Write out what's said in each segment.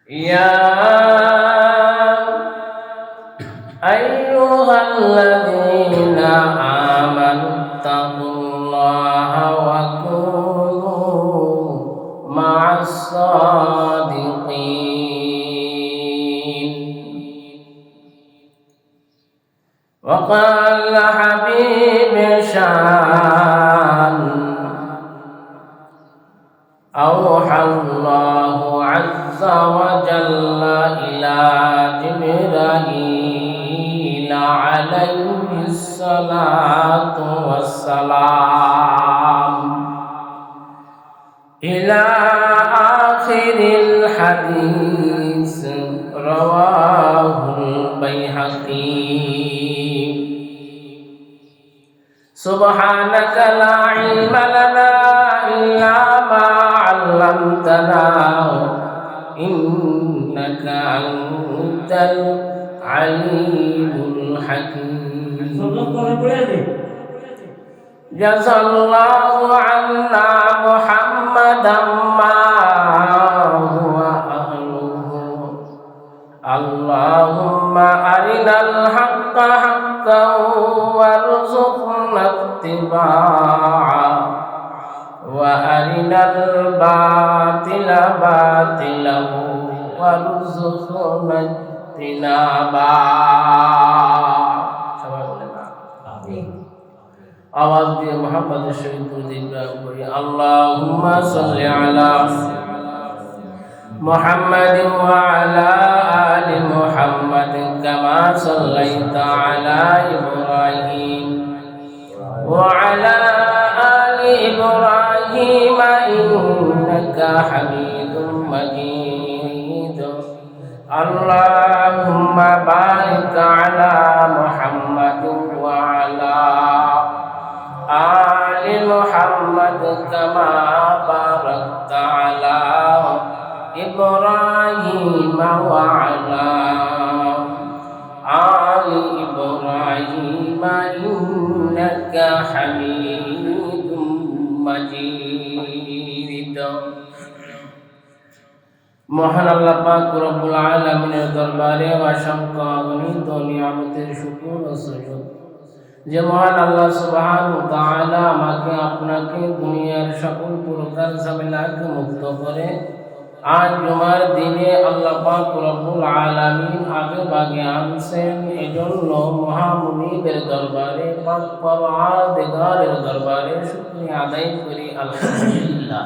يا أيها الذين آمنوا اتقوا الله وكونوا مع الصادقين. وقال حبيب شان أوحى الله عز وجل إلى جبرائيل عليه الصلاة والسلام إلى آخر الحديث، رواه البيهقي. سبحانك لا علم لنا إلا ما علمتنا إنك أنت العليم الحكيم. جزا الله عنا محمدا ما هو أهله. اللهم أرنا الحق حقا وارزقنا اتباعه وأرنا الباطل باطلا وارزقنا اجتنابه. आवाज दिए मोहम्मद शरीफ करी अल्लाहुम्मा सल्ली अला मुहम्मद व अला आलि मुहम्मद कमा सल्लैता अला इब्राहीम व अला आलि इब्राहीम इन्नका हमीदुम मजीद. अल्लाहुम्मा बारिक अला मुहम्मद व अला आलि मुहम्मद कमा बारकता अला इब्राहीम व अला आलि इब्राहीम इन्नका हमीदुम मजीद. মহান আল্লাহ পাক রব্বুল আলামিনের দরবারে অসংখ্য অগণিত নিয়ামতের শুকর ও সুজুদ যে মহান আল্লাহ সুবহানাহু ওয়া তাআলা আমাকে আপনাকে দুনিয়ার সকল প্রকার ঝামেলা থেকে মুক্ত করে আজ জুমার দিনে আল্লাহ পাক রব্বুল আলামিন আগে ভাগে আনছেন। এজন্য মহামুনিবের দরবারে পাক পরওয়ারদিগারের দরবারে শুকরিয়া আদায় করি আলহামদুলিল্লাহ।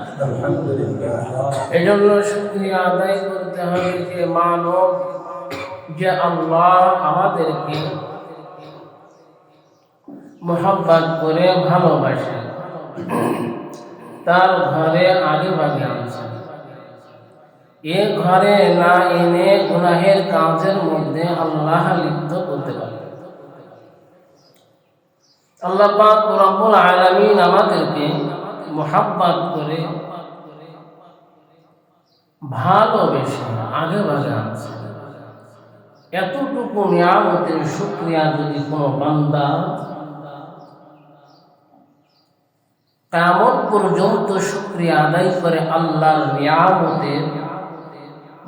এজন্য শুকরিয়া আদায় করতে হবে যে মানব যে আল্লাহ আমাদেরকে মোহাব্বত করে ভালোবাসে, তার ঘরে আগে ভাগে আনছে। এ ঘরে না এনে গুনাহের কাজের মধ্যে আল্লাহ লিপ্ত করতে পারে। আল্লাহ পাক রব্বুল আলামিন আমাদেরকে মোহাব্বত করে ভালোবেসে আগে ভাগে আনছে। এতটুকু নিয়ামতের শুকরিয়া যদি কোনো বান্দা কিয়ামত পর্যন্ত শুকরিয়া আদায় করে আল্লাহর নিয়ামতের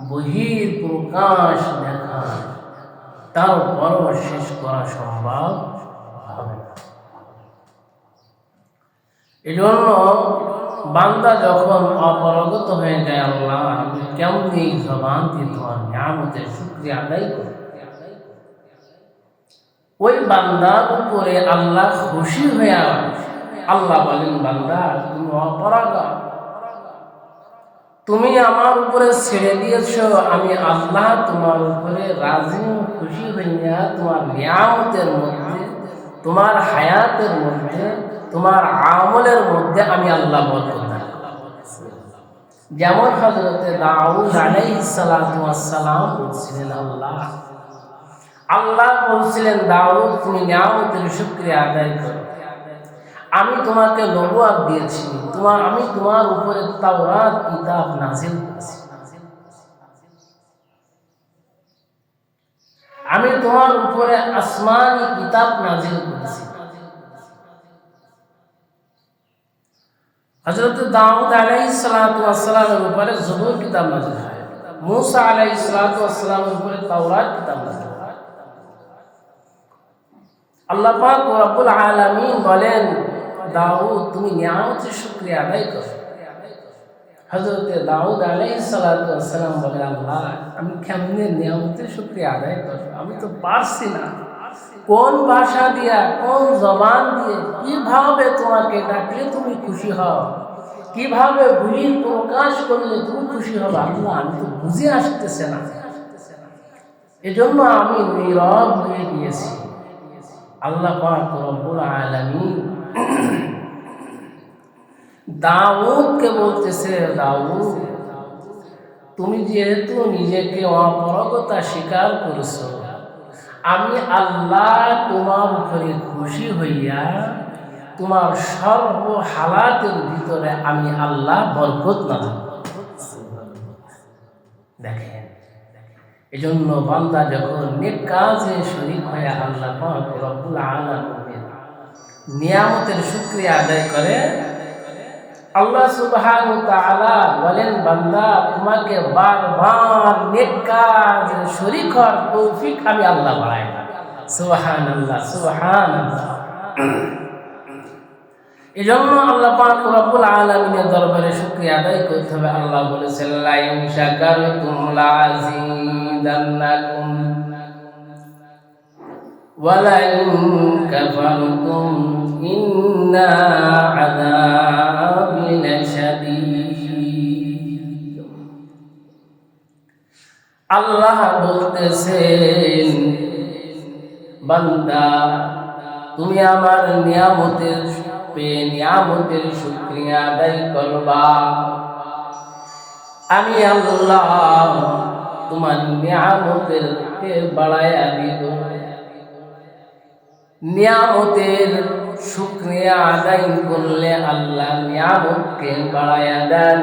বহির প্রকাশ দেখা, তারপরও শেষ করা সম্ভব হবে না। এজন্য বান্দা যখন অপরগত হয়ে যায়, আল্লাহ আমি কেমন এই জবান দিয়ে তোমার নিয়ামতের শুকরিয়া আদায় করি, ওই বান্দার উপরে আল্লাহ খুশি হয়ে আল্লাহ বলেন, বান্দা তুমি অপরাধা, তুমি আমার উপরে ছেড়ে দিয়েছ, আমি আল্লাহ তোমার উপরে রাজি খুশি হইয়া তোমার নিয়ামতের মধ্যে, তোমার হায়াতের মধ্যে, তোমার আমলের মধ্যে আমি আল্লাহ বরকত দান করব। যেমন হযরতে দাউদ আলাইহিস সালাতু ওয়াস সালাম বলছিলেন, আল্লাহ বলছিলেন, দাউদ তুমি নিয়ামতের শুকরিয়া আদায় করো, আমি তোমাকে নবুয়ত দিয়েছি, আমি তোমার উপরে তাওরাত কিতাব নাযিল করেছি, আমি তোমার উপরে আসমানি কিতাব নাযিল করেছি। হযরত দাউদ আলাইহিস সালাতু ওয়াস সালামের উপরে জবুর কিতাব নাযিল হয়। মুসা আলাইহিস সালামের উপরে তাওরাত কিতাব নাযিল। আল্লাহ পাক রব্বুল আলামিন বলেন, দাউদ তুমি নিয়ামতের শুকরিয়া আদায় করো। হযরত দাউদ আলাইহিস সালাম বলে, আল্লাহ আমি কেমনে নিয়ামতের শুকরিয়া আদায় করব, আমি তো পারছি না। কোন ভাষা দিয়া, কোন জবান দিয়ে, কিভাবে তোমাকে ডাকলে তুমি খুশি হও, কিভাবে বহির প্রকাশ করলে তুমি খুশি হবে, আল্লাহ আমি তো বুঝে আসতেছে না। এজন্য আমি নীরব হয়ে গিয়েছি। আল্লাহ পাক রব্বুল আলামিন দাউদকে বলতেছে, দাউদ তুমি যেহেতু নিজেকে অপরগতা স্বীকার করেছো, আমি আল্লাহ তোমার উপরে খুশি হইয়া তোমার সর্ব হালাতের ভিতরে আমি আল্লাহ বরকত নাযিল। দেখেন, এজন্য বান্দা যখন নেক কাজে শরীক হয়ে আল্লাহ পাক রব্বুল আলামিনের নিয়ামতের শুকরিয়া আদায় করে, আল্লাহ সুবহানাহু ওয়া তাআলা বলেন, বান্দা তোমাকে বারবার নেক কাজে শরীক হওয়ার তৌফিক আমি আল্লাহ বাড়াই না। সুবহানাল্লাহ, সুবহানাল্লাহ। এজন্য আল্লাহ পাক রব্বুল আলামিনের দরবারে শুকরিয়া আদায় করতে হবে। আল্লাহ বলেছেন, লা ইন শাকারতুম লাযিদান্নাকুম ওয়া লা ইন কাফারতুম ইন্না আযাবি লাশাদীদ। আল্লাহ বলতেছেন, বান্দা তুমি আমার নিয়ামতের শুকরিয়া আদায় করবা, আমি আল্লাহ তোমার নিয়ামতেরকে বাড়াইয়া দিব। নিয়ামতের শুকরিয়া আদায় করলে আল্লাহ নিয়ামতকে বাড়াইয়া দেন।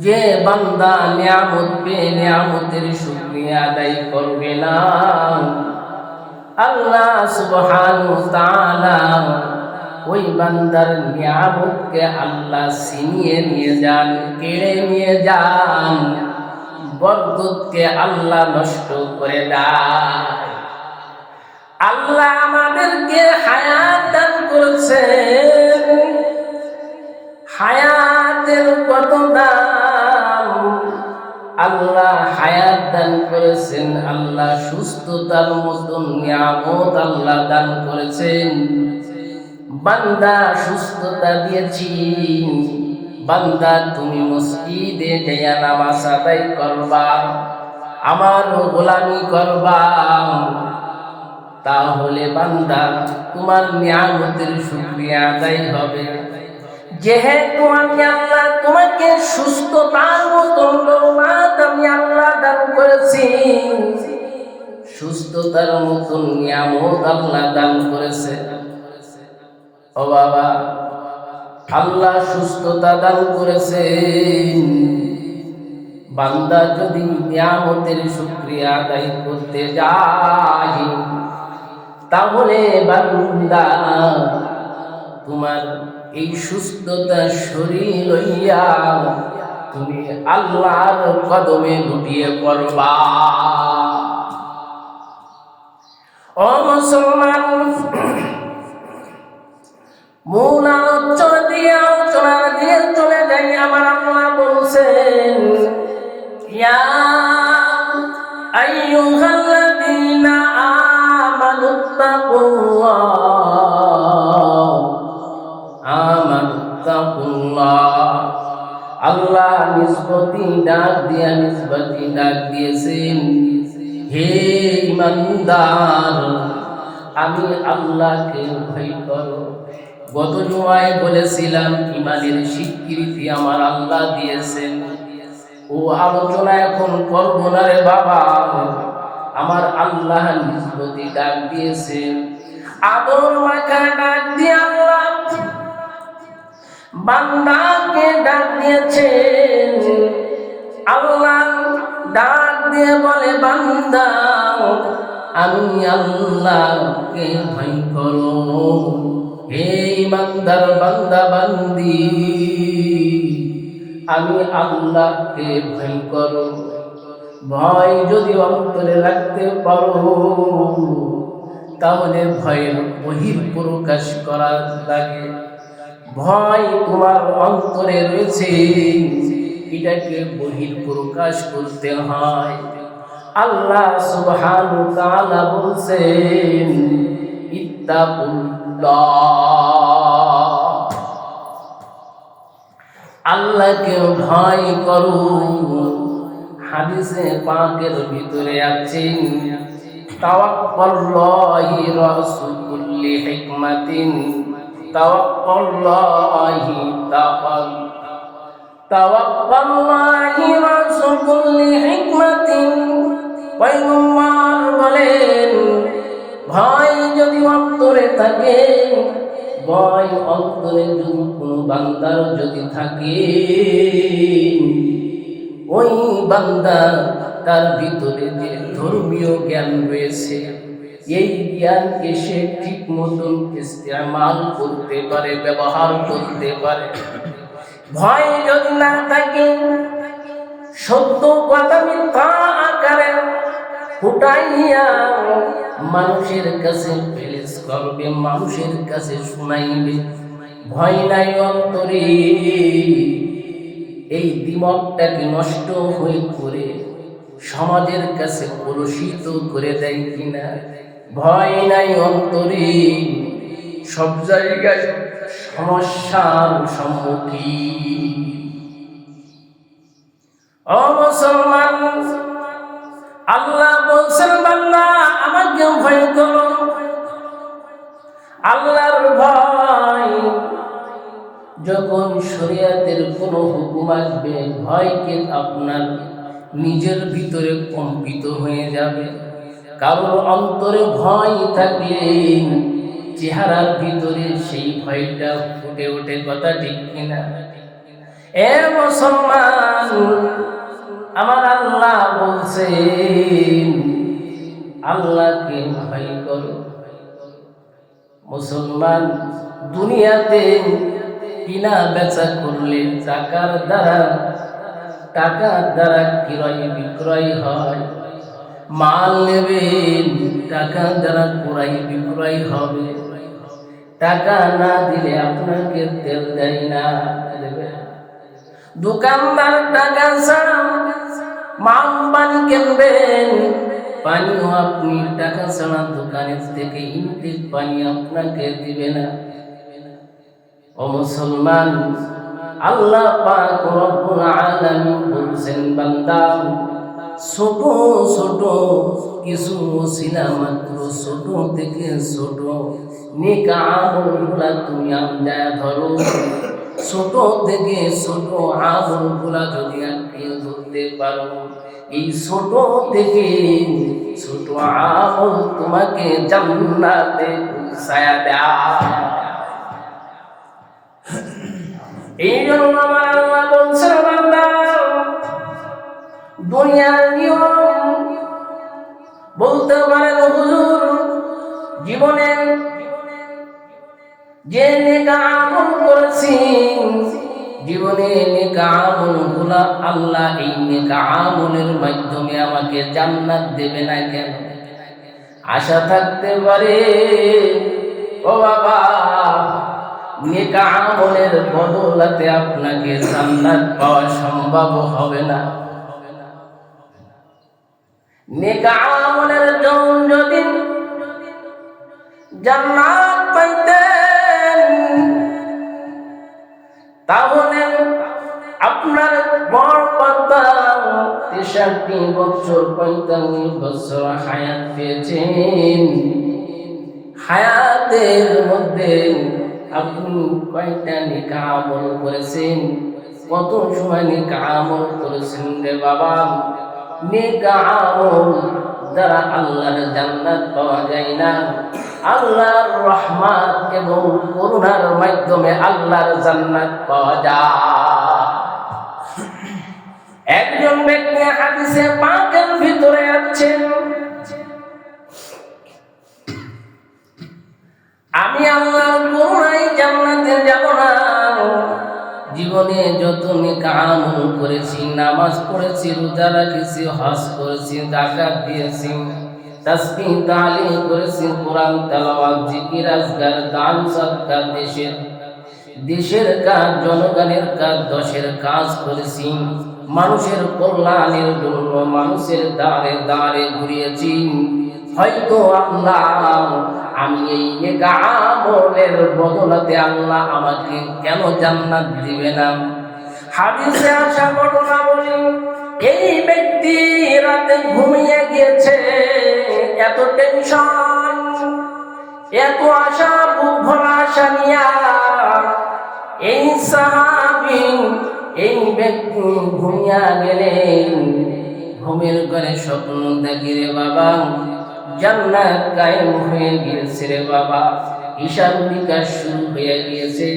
যে বান্দা নিয়ামত পেয়ে নিয়ামতের শুকরিয়া আদায় করবে না, আল্লাহ সুবহানাহু ওয়া তাআলা ওই বান্দার নিয়ামতকে আল্লাহ ছিনিয়ে নিয়ে যান, কেড়ে নিয়ে যান, বরকতকে আল্লাহ নষ্ট করে দেয়। আল্লাহ আমাদেরকে হায়াত দান করেছেন, হায়াতের কত দাম। আল্লাহ হায়াত দান করেছেন, আল্লাহ সুস্থতার মতন নিয়ামত আল্লাহ দান করেছেন। বান্দা সুস্থতা দিয়েছি, বান্দা তুমি মসজিদে যাইয়া নামাজ আদায় করবা, আমার গোলামি করবা, তাহলে বান্দা তোমার নিয়ামতের শুকরিয়া আদায় হবে। যেহেতু আমি আল্লাহ তোমাকে সুস্থতার মতন দৌলত আমি আল্লাহ দান করেছি, সুস্থতার মতন নিয়ামত আল্লাহ দান করেছে। ও বাবা, আল্লাহ সুস্থতা দান করেছেন, বান্দা যদি নিয়ামতের শুকরিয়া আদায় করতে যায়, তাহলে বান্দা তোমার এই সুস্থতা শরীর লইয়া তুমি আল্লাহর কদমে লুটিয়ে পড়বা। ও মুসলমান, মূল আলোচনা দিয়ে চলে যাই। আমার আল্লাহ বলছেন, ইয়া আইয়ুহাল্লাযীনা আমানুত্তাকুল্লাহ। আল্লাহ নিসবতি ডাক দিয়েছেন, হে ঈমানদার আমি আল্লাহকে ভয় করো। গত জুমায় বলেছিলাম ঈমানের স্বীকৃতি আমার আল্লাহ দিয়েছেন। ও আলোচনা এখন করব না রে বাবা, আমার আল্লাহ নিসবতি ডাক দিয়েছেন, আদর মাখা ডাক দিয়ে আল্লাহ বান্দাকে ডাক দিয়েছেন। আল্লাহ ডাক দিয়ে বলে, বান্দা আমি আল্লাহকে ভয় করো। হে ইমানদার বান্দা বান্দি, আমি আল্লাহকে ভয় করো। ভয় যদি অন্তরে রাখতে পারো তাহলে ভয়ের বহিঃপ্রকাশ করা লাগে। ভয় তোমার অন্তরে রয়েছে, এটাকে বহিঃপ্রকাশ করতে হয়। আল্লাহ সুবহানাহু ওয়া তাআলা বলছেন ইত্তাকুল্লাহ, আল্লাহকে ভয় করো। হাদিসে পাকের ভিতরে আছে তাওয়াক্কুল্লাহি রাসু কুল্লি হিকমাতিন, তাওয়াক্কুল্লাহি তাওয়াক্কুল্লাহি রাসু কুল্লি হিকমাতিন। পয়গম্বর বলেন ভয় যদি অন্তরে থাকে, ভয় অন্তরে যদি কোনো বান্দার যদি থাকে, ওই বান্দা তার ভিতরে যে ধর্মীয় জ্ঞান রয়েছে এই জ্ঞানকে সে ঠিক মতন ইস্তেমাল করতে পারে, ব্যবহার করতে পারে। ভয় যদি না থাকে, সত্য কথা মিথ্যা আকারে ফুটাইয়া মানুষের কাছে পেশ করবে, মানুষের কাছে শুনাইবে। ভয় নাই অন্তরে, এই দিমাগটাকে নষ্ট হয়ে করে সমাজের কাছে কলুষিত করে দেয় কিনা। ভয় নাই অন্তরে, সব জায়গায় সমস্যার সম্মুখীন। ও মুসলমান, আল্লাহ বলছেন বান্দা আমাকে ভয় করো। আল্লাহর ভয় যখন শরীয়তের কোনো হুকুম আসবে, ভয়কে আপনার নিজের ভিতরে কম্পিত হয়ে যাবে। কারণ অন্তরে ভয় থাকলে চেহারার ভিতরে সেই ভয়টা ফুটে ওঠে। কথা ঠিক কিনা? এ মুসলমান, আমার আল্লাহ বলছেন আল্লাহকে ভয় করো। মুসলমান, দুনিয়াতে কিনা বেচা করলে টাকার দ্বারা ক্রয় বিক্রয় হয়। মাল নেবেন, টাকার দ্বারা ক্রয় বিক্রয় হবে। টাকা না দিলে আপনাকে তেল দেয় না, দেবে। দোকানদার টাকা ছাড়া মাল পানি কিনবেন, পানিও আপনি টাকা ছাড়া দোকানের থেকে ইনটেক পানি আপনাকে দিবে না। ও মুসলমান, আল্লাহ পাক রব্বুল আলামিন বলছেন বান্দা ছোট ছোট কিছু ওসিলা মাত্র, ছোট থেকে ছোট নেক আমলগুলা তুমি আমদায় ধরো। ছোট থেকে ছোট আমলগুলা যদি আপনি ধরতে পারো, এই ছোট থেকে ছোট আমল তোমাকে জান্নাতে পৌঁছায়া দেয়। এই জন্য আমার আল্লাহ বলছেন বান্দা দুনিয়ার নিয়ম বলতে পারেন হুজুর, জীবনে যে নেক আমল করেছি, জীবনে নেক আমলগুলা আল্লাহ এই নেক আমলের মাধ্যমে আমাকে জান্নাত দেবে না কেন? আশা থাকতে পারে ও বাবা, নেক আমলের বদলাতে আপনাকে জান্নাত পাওয়া সম্ভব হবে না। নেক আমলের জন্য যদি জান্নাত পাইতেন তাহলে আপনার বড় কথা 63 বছর 45 বছর হায়াত পেয়েছেন। হায়াতের মধ্যে আপনি কয়টা নেক আমল করেছেন? কত সময় নেক আমল করেছেন রে বাবা? নেক আমল দ্বারা আল্লাহর জান্নাত পাওয়া যায় না। আল্লাহর রহমত এবং করুণার মাধ্যমে আল্লাহর জান্নাত পাওয়া যায়। একজন ব্যক্তি হাদিসে পাকের ভিতরে আছেন, আমি আল্লাহর করুণায় জান্নাতে যাব না, জীবনে যত নেক আমল নামাজ পড়েছি, রোজা রেখেছি, হজ করেছি, যাকাত দিয়েছি, তাসবিহ তাহলিল করেছি, কোরআন তেলাওয়াত, জিকির, আজকার, দান, সাদকা, দেশের কাজ, জনগণের কাজ, দশের কাজ করেছি, মানুষের কল্যাণের জন্য মানুষের দ্বারে দ্বারে ঘুরিয়েছি। হয়তো আল্লাহ আমি এই নেক আমলের বদলাতে আল্লাহ আমাকে কেন জান্নাত দিবে না? হাদিসে আসা ঘটনা বলি, এই ব্যক্তি রাতে ঘুমিয়ে গিয়েছে, এত টেনশন, এত আশা, বুক ভরা আশা নিয়া এই সাহাবী, এই ব্যক্তি ঘুমিয়া গেলেন। ঘুমের ঘরে স্বপ্ন দেখি, রে বাবা জান্নাত কায়েম হয়ে গিয়েছে, রে বাবা হিসাব নিকাশ শুরু হয়ে গিয়েছে,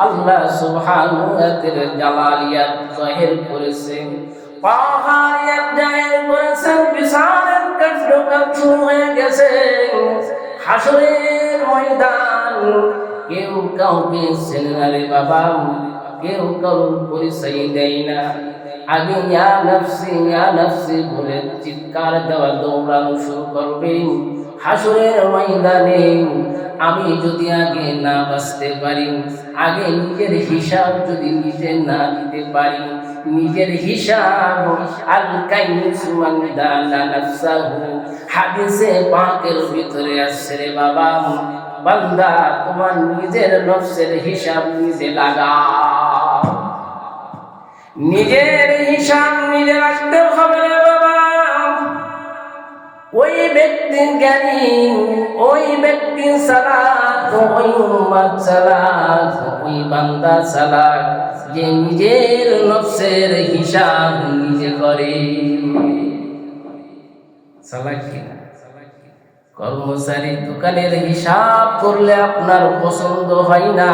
আল্লাহ সুবহানাহু ওয়া তাআলা জালালিয়াত জাহির করেছেন, পাহাড়িয়াত জাহির করেছেন, বিশাল কার্যক্রম শুরু হয়ে গেছে। হাসরের ময়দান, কেউ কাউকে চেনে না রে বাবা, কেউ কারোর পরিচয় দেয় না। আগে ইয়া নাফসি বলে চিৎকার দেওয়া, দৌড়ানো শুরু করবে। হাসরের ময়দানে আমি যদি আগে না বাঁচতে পারি, আগে নিজের হিসাব যদি নিজে না দিতে পারি, নিজের হিসাব আল কাইয়িসু মান দানা নাফসাহু, হাদিসে পাকের ভিতরে আছে রে বাবা, বান্দা তোমার নিজের নফসের হিসাব নিজে লাগাও, নিজের হিসাব নিজে রাখতে হবে রে বাবা। ওই ব্যক্তি জ্ঞানী, ওই ব্যক্তি সালাত, ওই উম্মত সালাত, ওই বান্দা সালাত, যে নিজের নফসের হিসাব নিজে করে। সালাত কিনা কর্মচারী দোকানের হিসাব করলে আপনার পছন্দ হয় না,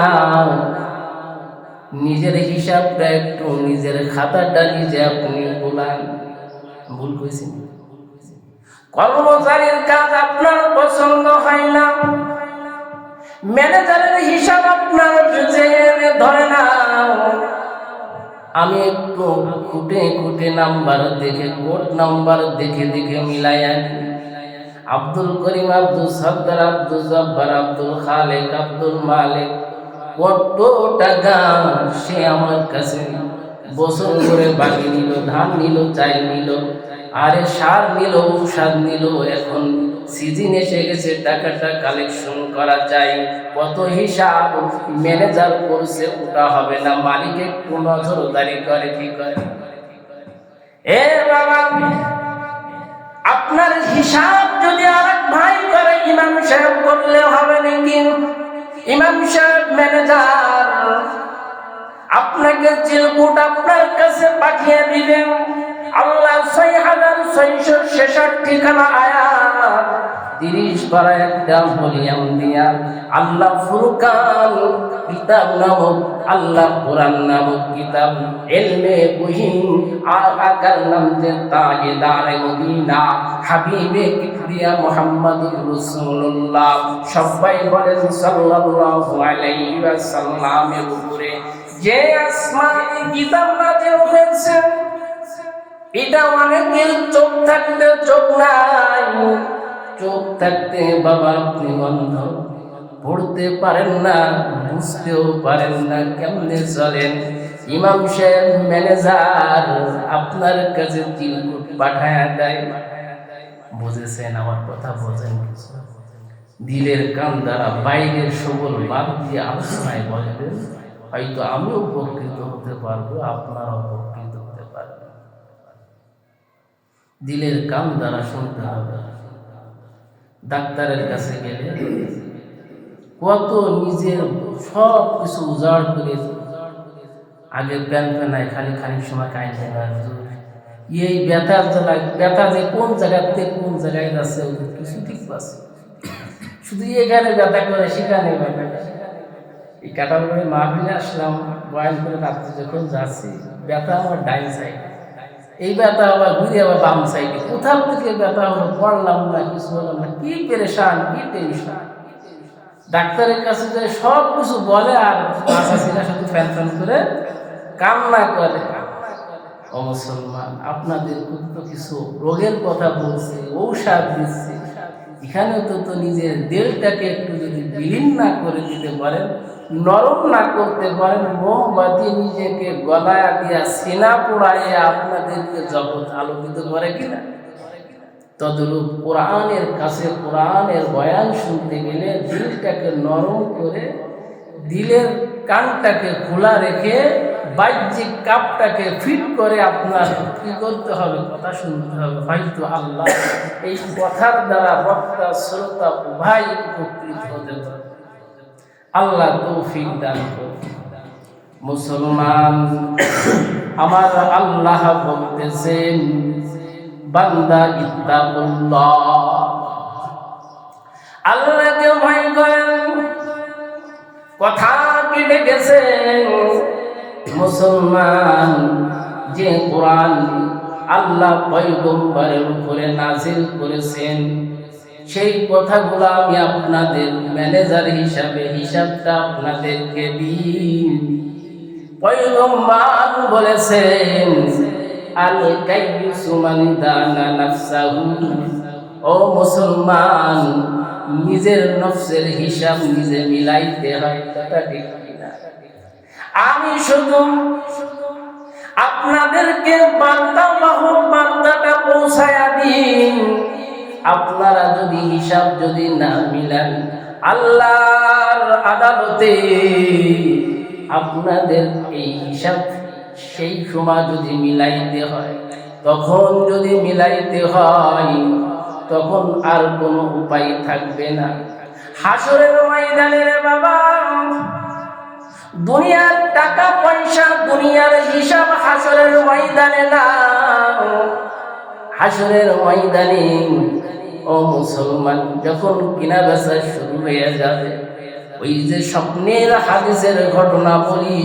নিজের হিসাবটা একটু, নিজের খাতাটা নিজে আপনি বলান। ভুল করেছেন? কর্মচারীর কাজ আপনার পছন্দ হয় না, ম্যানেজারের হিসাব আপনার ধরে না, আমি একটু খুঁটে খুঁটে নাম্বার দেখে, কোড নাম্বার দেখে দেখে মিলাই আনি। আব্দুল করিম, আব্দুল সত্তার, আব্দুল জব্বার, আব্দুল খালেক, আব্দুল মালিক, কত টাকা সে আমার কাছে বছর করে বাকি নিল, ধান নিল, চাল নিল, আরে সার নিল, ঔষধ নিল। এখন সিজন এসে গেছে, টাকাটা কালেকশন করা চাই। কত হিসাব ম্যানেজার করছে, ওটা হবে না, মালিক একটু নজরদারি করে। কি করে? এ বাবা, আপনার হিসাব যদি আরেক ভাই করে, ইমাম সাহেব করলে হবে নাকি? ইমাম সাহেব ম্যানেজার আপনাকে চিরকুট আপনার কাছে পাঠিয়ে দিবেন। আল্লাহ 6666 ঠিকানা আয়াত 30 পারা একটা ভলিউম দিয়া আল্লাহ ফুরকান কিতাব নামক, আল্লাহ কোরআন নামক কিতাব, ইলমে বহিন আকার নাম যে তাজদারে মদিনা হাবিবে কিবরিয়া মুহাম্মদুর রাসূলুল্লাহ, সবাই বলেন সাল্লাল্লাহু আলাইহি ওয়াসাল্লামের উপরে যে আসমানি কিতাব নাযিল হয়েছে, এটা অনেকের চোখ থাকতে চোখ নাই, চোখ থাকতে বাবা আপনি অন্ধ, পড়তে পারেন না, বুঝতেও পারেন না, কেমনে চলেন? ইমাম সাহেব ম্যানেজার আপনার কাছে চিরকুট পাঠায় দেয়। বুঝেছেন আমার কথা? বোঝেন? দিলের কান দ্বারা বাইরের সবল বাদ দিয়ে আলোচনায় বলবেন, হয়তো আমিও উপকৃত হতে পারবো, আপনারাও উপকৃত হতে পারবেন। দিলের কান দ্বারা শুনতে হবে। ডাক্তারের কাছে গেলে কত নিজের সব কিছু উজাড় করে, আগে প্যান ফেনায়, খালি খানিক সময় কাঁদছে না, এই ব্যথার জ্বালায়, ব্যথা যে কোন জায়গাতে কোন জায়গায় যাচ্ছে কিছু ঠিক পাচ্ছে, শুধু এখানে ব্যথা করে, সেখানে ব্যথা করে। এই কাটালবাড়ি মাহফিলে আসলাম, বয়ান করে রাত্রে যখন যাচ্ছি, ব্যথা আমার ডাইন সাইড, এই ব্যথা আবার ঘুরে আবার বাম সাইডে, কোথাও থেকে ব্যথা হলো, পড়লাম না, কিছু হলাম না, কি পেরেশান, কি টেনশন। ডাক্তারের কাছে যে সব কিছু বলে আর আশা ছিল শুধু ফ্যান ফ্যান করে কান্না করে। ও মুসলমান, আপনাদের তো কিছু রোগের কথা বলছে, ঔষধ দিচ্ছে, এখানে তো নিজের দিলটাকে একটু যদি বিলীন না করে দিতে পারেন, নরম না করতে পারেন, মোমবাতি নিজেকে গলায় দিয়া সিনা পোড়াইয়া আপনাদেরকে জগৎ আলোকিত করে কিনা। তদরূপ কোরআনের কাছে কোরআনের বয়ান শুনতে গেলে দিলটাকে নরম করে, দিলের কানটাকে খোলা রেখে বাহ্যিক কাপটাকে ফিট করে আপনার কি করতে হবে, কথা শুনতে হবে। হয়তো আল্লাহ এই কথার দ্বারা বক্তা শ্রোতা উভয় উপকৃত হতে পারে। আল্লাহ তৌফিক দান করুন। মুসলমান, আমার আল্লাহ বলতেছেন, বান্দা ইত্তাকুল্লাহ, আল্লাহকে ভয় করেন। কথা কেটে গেছেন মুসলমান, যে কোরআন আল্লাহ পয়গম্বরের উপরে নাজিল করেছেন, সেই কথাগুলো আমি আপনাদের ম্যানেজার হিসাবে হিসাবটা আপনাদেরকে দিই। পয়গম্বর বলেছেন, আল কাইয়্যিসু মান দানা নাফসাহু, ও মুসলমান, নিজের নফসের হিসাব নিজে মিলাইতে হয়। কথা ঠিক কিনা? আমি শুধু আপনাদেরকে বার্তাটা পৌঁছায়া দিন। আপনারা যদি হিসাব যদি না মিলান, আল্লাহর আদালতে আপনাদের এই হিসাব সেই সময় যদি মিলাইতে হয়, তখন যদি মিলাইতে হয়, তখন আর কোনো উপায় থাকবে না। হাসরের ময়দানে রে বাবা, দুনিয়ার টাকা পয়সা, দুনিয়ার হিসাব হাসরের ময়দানে না। হাসরের ময়দানে ও মুসলমান, যখন কিনা বেচা শুরু হয়ে যাবে, ওই যে স্বপ্নের হাদিসের ঘটনা বলি,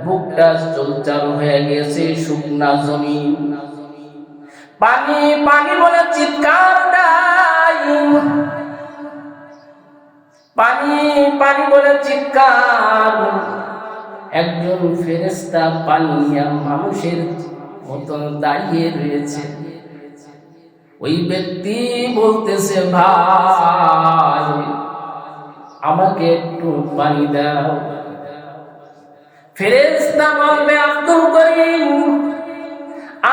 বুকটা চলচাল হয়ে গেছে, শুকনা জমিন, পানি পানি বলে চিৎকার দেয়, পানি পানি বলে চিৎকার। একজন ফেরেশতা পানিয়া মানুষের মতন দাঁড়িয়ে রয়েছে। ওই ব্যক্তি বলতেছে, ভাই আমাকে একটু পানি দাও। ফেরেশতা বলবে, আব্দুল করিম,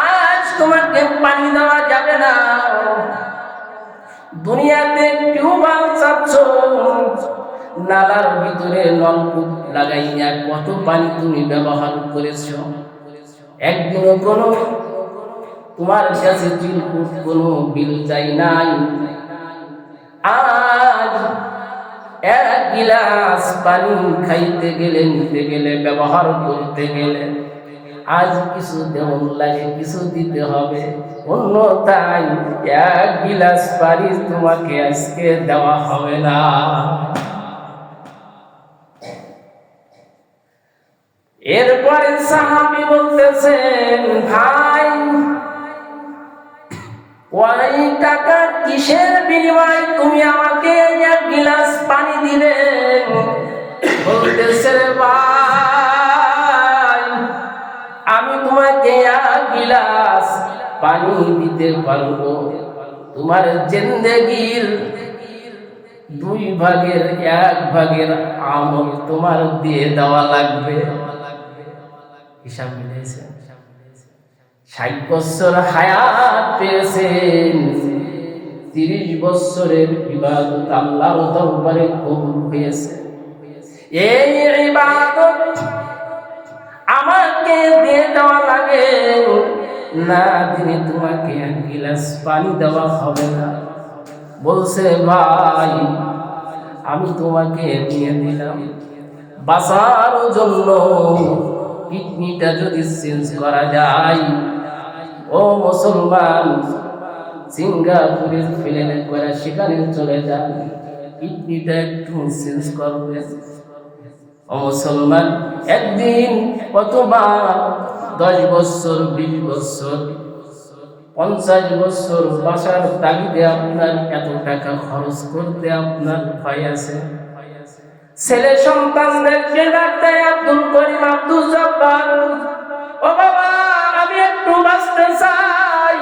আজ তোমাকে পানি দেওয়া যাবে না। দুনিয়াতে টিউবওয়েল চাচ্ছ, নালার ভিতরে নলকূপ লাগাইয়া কত পানি তুমি ব্যবহার করেছ, একদিনও কোনো তোমার কাছে চিরকুট কোনো বিল চাই নাই। আজ এক গিলাস পানি খাইতে গেলে, নিতে গেলে, ব্যবহার করতে গেলে আজ কিছু দেওয়ার লাগে, কিছু দিতে হবে, অন্যথায় এক গিলাস পানি তোমাকে আজকে দেওয়া হবে না। এরপরে সাহাবী বলতেছেন, ভাই ওই টাকা কিসের বিনিময়ে তুমি আমাকে এক গিলাস পানি দিলে? বলতেছে, ভাই আমি তোমাকে এক গিলাস পানি দিতে পারবো, তোমার জিন্দেগির 2 ভাগের 1 ভাগের আমল তোমার দিয়ে দেওয়া লাগবে। হিসাব মিলেছে। 60 বছর হায়াত পেয়েছেন, 30 বছরের ইবাদত আল্লাহর দরবারে কবুল হয়েছে। এই ইবাদত আমাকে দিয়ে দেওয়া লাগে না, দিনে তোমাকে এক গিলাস পানি দেওয়া হবে না। বলছে, ভাই আমি তোমাকে দিয়ে দিলাম, বাঁচার জন্য কিডনিটা যদি চেঞ্জ করা যায়, ও মুসলমান, সিঙ্গাপুরের প্লেনে করে সেখানে চলে যান, কিডনিটা একটু চেঞ্জ করবে। ও মুসলমান, একদিন অথবা 10 বছর, 20 বছর, 50 বছর বাঁচার তাগিদে আপনার এত টাকা খরচ করতে আপনার ভয় আছে? ছেলে সন্তানদেরকে ডাকতে, আব্দুল করিম, আব্দুল জব্বার, ও বাবা আমি একটু বাঁচতে চাই,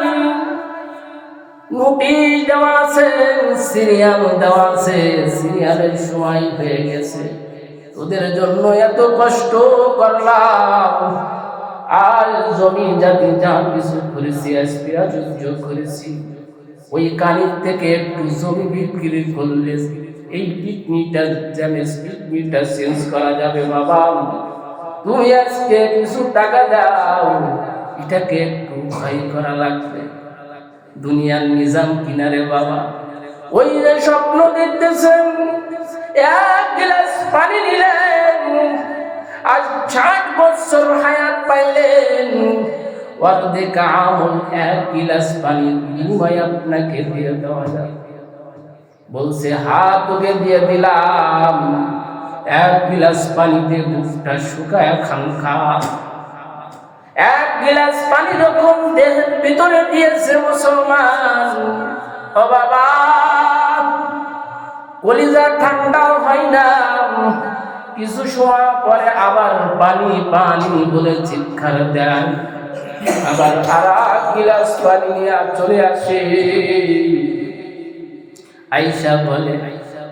নোটিশ দেওয়া আছে, সিরিয়াল দেওয়া আছে, সিরিয়ালের সময় হয়ে গেছে, তোদের জন্য এত কষ্ট করলাম, আর জমি জাতি যা কিছু করেছি আজকে সহ্য করেছি, ওই কানির থেকে একটু জমি বিক্রি করলে এই পিকনিকটা পিকনিকটা চেঞ্জ করা যাবে। বাবা তুমি আজকে কিছু টাকা দাও, এটাকে একটু ক্ষয় করা লাগবে, দুনিয়ার নিজাম কিনারে। বাবা ওই যে স্বপ্ন দেখতেছেন, এক গ্লাস পানি নিলেন, আজ 60 বছর হায়াত পাইলেন, অর্ধেক আমল এক গ্লাস পানির বিনিময়ে আপনাকে দিয়ে দেওয়া যায়। বলছে হাত তোকে দিয়ে দিলাম, এক গ্লাস পানিতে বুকটা শুকায় খান খা। এক গ্লাস পানি যখন দেহের ভিতরে দিয়েছে মুসলমান, ও বাবা কলিজা ঠান্ডাও হয় না, কিছু সময় পরে আবার পানি পানি বলে চিৎকার দেয়, আবার আর গিলাস পানি নিয়ে চলে আসে। আয়েশা বলে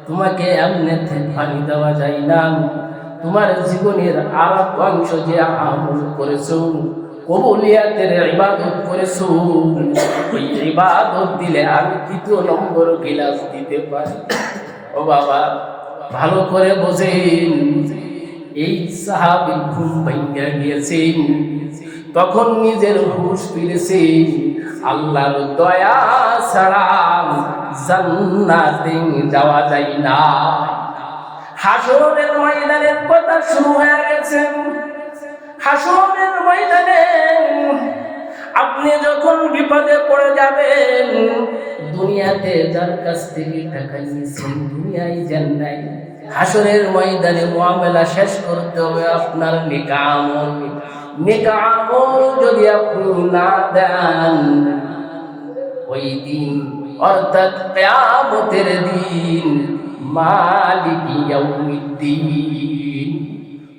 তোমাকে এমনিতে পানি দেওয়া যায় না, তোমার জীবনের আর অংশ যে আমল করেছো, কবুলিয়াতের ইবাদত করেছো, ওই ইবাদত দিলে আমি 2 নম্বর গিলাস দিতে পারি। ও বাবা ভালো করে বোঝেন, এই সাহাবী ঘুম ভেঙে গিয়েছেন, তখন নিজের হুঁশ ফিরেছে, আল্লাহর দয়া ছাড়া জান্নাতে যাওয়া যায় না। হাসরের ময়দানের কথা শুরু হয়ে গেছে। হাসরের ময়দানে আপনি যখন বিপদে পড়ে যাবেন, দুনিয়াতে যার কাছ থেকে টাকা নিয়েছেন দুনিয়ায় জান্নাত, হাসরের ময়দানে মুআমালা শেষ করতে হবে আপনার নেক আমল। নেক আমল যদি আপনি না দেন, ওই দিন অর্থাৎ কিয়ামতের দিন, মালিকি ইয়াউমিদ্দিন,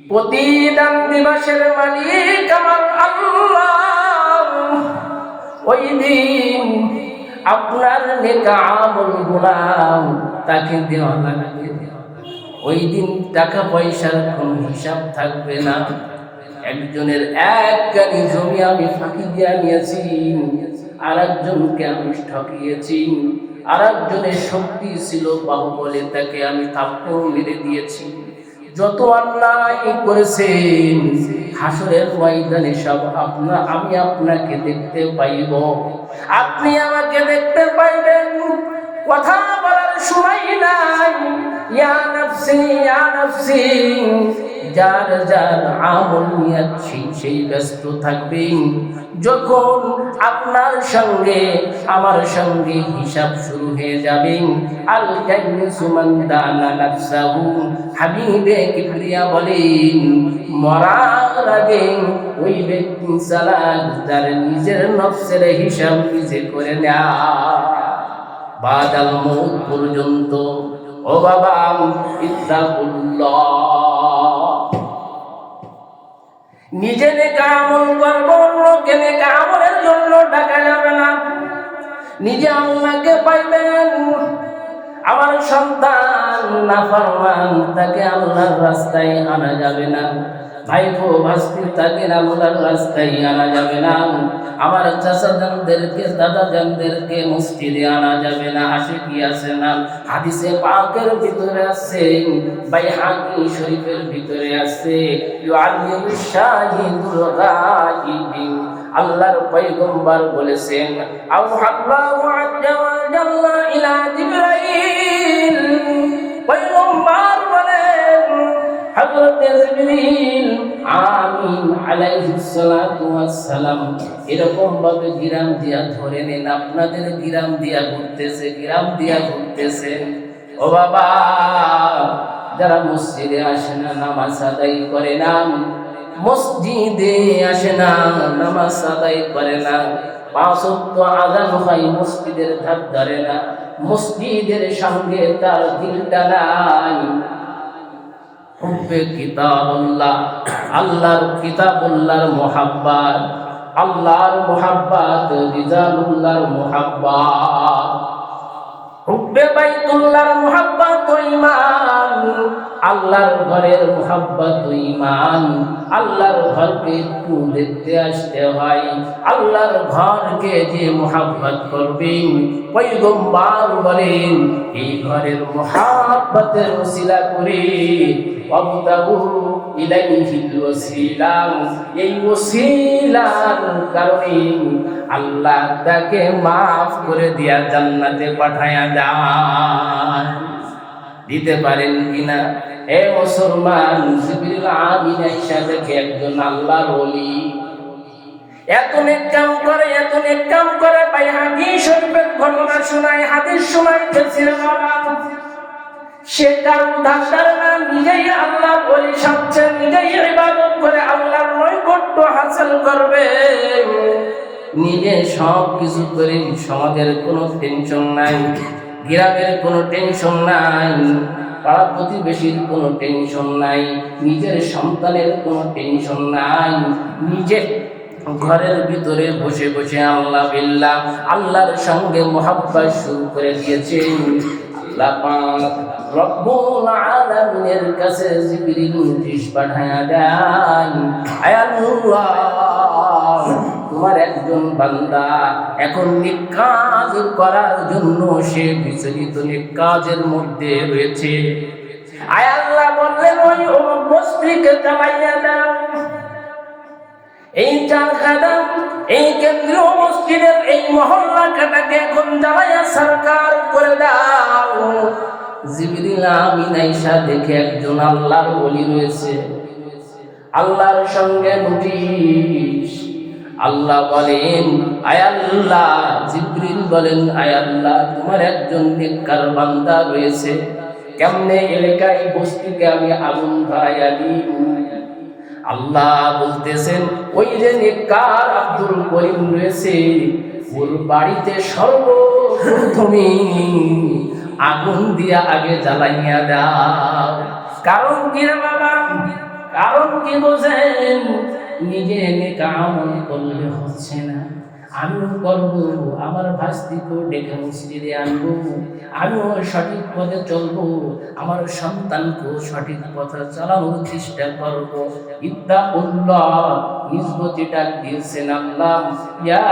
প্রতিদান দিবসের মালিক আমার আল্লাহ, ওই দিন আপনার নেক আমল গুনাহ তাকে দেওয়া লাগবে। ওই দিন টাকা পয়সার কোনো হিসাব থাকবে না। একজনের এক গাড়ি জমি আমি ফাঁকি দিয়ে নিয়েছি, আর একজনকে আমি ঠকিয়েছি, আর একজনের শক্তি ছিল বাহুবলে তাকে আমি থাপ্পড় মেরে দিয়েছি। যত অন্যায় করেছেন হাসরের ময়দানে সব আমি আপনাকে দেখতে পাইব, আপনি আমাকে দেখতে পাইবেন। কথা বলার সময় নাই, ইয়া নাফসি ইয়া নাফসি, যার যার আমল নিয়ে সেই ব্যস্ত থাকবেন। যখন আপনার সঙ্গে আমার সঙ্গে হিসাব শুরু হয়ে যাবে, আল জান্নাতু মান দানা নাফসাহু, হাবিবে কিবরিয়া বলেন মরার আগে ওই ব্যক্তি সালাত যার নিজের নফসের হিসাব নিজে করে নেয় বাদাল মউত পর্যন্ত। ও বাবা ইত্তাকুল্লাহ, নিজে নেক আমল করব, অন্যকে নেক আমলের জন্য ডাকা যাবে না। নিজে আল্লাহকে পাইবেন। আমার সন্তান নাফরমান, তাকে আল্লাহর রাস্তায় আনা যাবে না। ভাইপো ভাস্তি, তাকে আল্লাহর রাস্তায় আনা যাবে না। আমার চাচাজানদেরকে দাদাজানদেরকে মসজিদে আনা যাবে না। আসে কি আছে না, হাদিসে পাকের ভিতরে আছে, বাইহাকি শরীফের ভিতরে আছে, ইউআল্লিমুশ শাহিদুল গায়বিন, আল্লাহর পয়গম্বর বলেছেন, আল্লাহু আজ্জা ওয়া জাল্লা ইলা জিবরাইল, পয়গম্বর বলেন হযরত জিবরিল আমিন আলাইহিস সালাতু ওয়াস সালাম এরকম ভাবে গিরাম দিয়া ধরে নেন, আপনাদের গিরাম দিয়া ঘুরতেছে, গিরাম দিয়া ঘুরতেছে। ও বাবা যারা মসজিদে আসে না, নামাজ আদায় করে না, মসজিদে আসে না, নামাজ আদায় করে না, 5 ওয়াক্ত আযান হয় মসজিদের ধার ধরে না, মসজিদের সঙ্গে তার দিলটা নাই, হুব্বে কিতাবুল্লাহ, আল্লাহর কিতাবুল্লাহর মুহাব্বত, আল্লাহর মুহাব্বত, রিজালুল্লাহর মুহাব্বত, হুব্বে বাইতুল্লাহর মুহাব্বত ও ঈমান, আল্লাহর ঘরের মুহাব্বত ও ঈমান। আল্লাহর ঘরকে একটু দেখতে আসতে হয়। আল্লাহর ঘরকে যে মুহাব্বত করবেন, পয়গম্বর বলেন এই ঘরের মুহাব্বতের ওসিলা করে ওয়াবতাগু ইলাইহিল ওসিলা, এই ওসিলার কারণে আল্লাহ তাকে মাফ করে দিয়া জান্নাতে পাঠায়া দেন। দিতে পারেন কিনা? এ মুসলমান, জিবরিল আমিন আয়েশা দেখে একজন আল্লাহর ওলি এত নেক কাম করে, এত নেক কাম করে, বাইহাকী শরীফের ঘটনা শোনায়, হাদিস শোনাইতেছে। বাবা সে কারণ ধান্দার না, নিজেই আল্লাহর ওলি সাজছে, নিজেই ইবাদত করে আল্লাহর নৈকট্য হাসিল করবে, নিজে সব কিছু করে, সমাজের কোনো টেনশন নাই, গ্রামের কোনো টেনশন নাই, পাড়া প্রতিবেশীর কোনো টেনশন নাই, নিজের সন্তানের কোনো টেনশন নাই, নিজে ঘরের ভিতরে বসে বসে আল্লাহ বিল্লাহ আল্লাহর সঙ্গে মুহাব্বত শুরু করে দিয়েছেন। আল্লাহ পাক রব্বুল আলামিনের কাছে জিবরিল নোটিশ পাঠায়া দেয়, আয় আল্লাহ, তোমার একজন বান্দা এখন নেক কাজ করার জন্য সে বিচলিত, নেক কাজের মধ্যে রয়েছে। আয় আল্লাহ বললেন ওই বস্তিকে জ্বালাইয়া দাও, এই চারখানা, এই কেন্দ্রীয় মসজিদের এই মহল্লাটাকে এখন জ্বালাইয়া সরকার করে দাও। জিবরিল আমিন আয়েশা দেখে একজন আল্লাহর ওলি রয়েছে, আল্লাহর সঙ্গে নোটিশ। আল্লাহ বলেন আয় আল্লাহ, জিবরিল বলেন আয় আল্লাহ, তোমার একজন নেককার বান্দা রয়েছে, কেমনে এলাকায় বস্তিকে আমি আগুন ধরাইয়া দিই। আল্লাহ বলতেছেন ওই যে নেককার আব্দুল করিম রয়েছে, ওর বাড়িতে সর্বপ্রথমে আগুন দিয়া আগে জ্বালাইয়া দাও। কারণ কি রে বাবা? কারণ কি বোঝেন? নিজে নেক আমল করলে হচ্ছে না, আমিও করব, আমার ভাস্তিকেও ডেকে মসজিদে আনবো, আমিও সঠিক পথে চলবো, আমার সন্তানকেও সঠিক পথে চালানোর চেষ্টা করবো। ইত্তাকুল্লাহ, নিসবতিটা দিয়েছেন আল্লাহ, ইয়া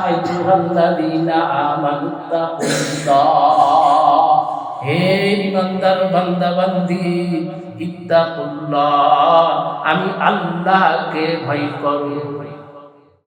আইয়ুহাল্লাযীনা আমানুত্তাকুল্লাহ, হে ইমানদার বান্দা বান্দি, ইত্তাকুল্লাহ, আমি আল্লাহকে ভয় করো।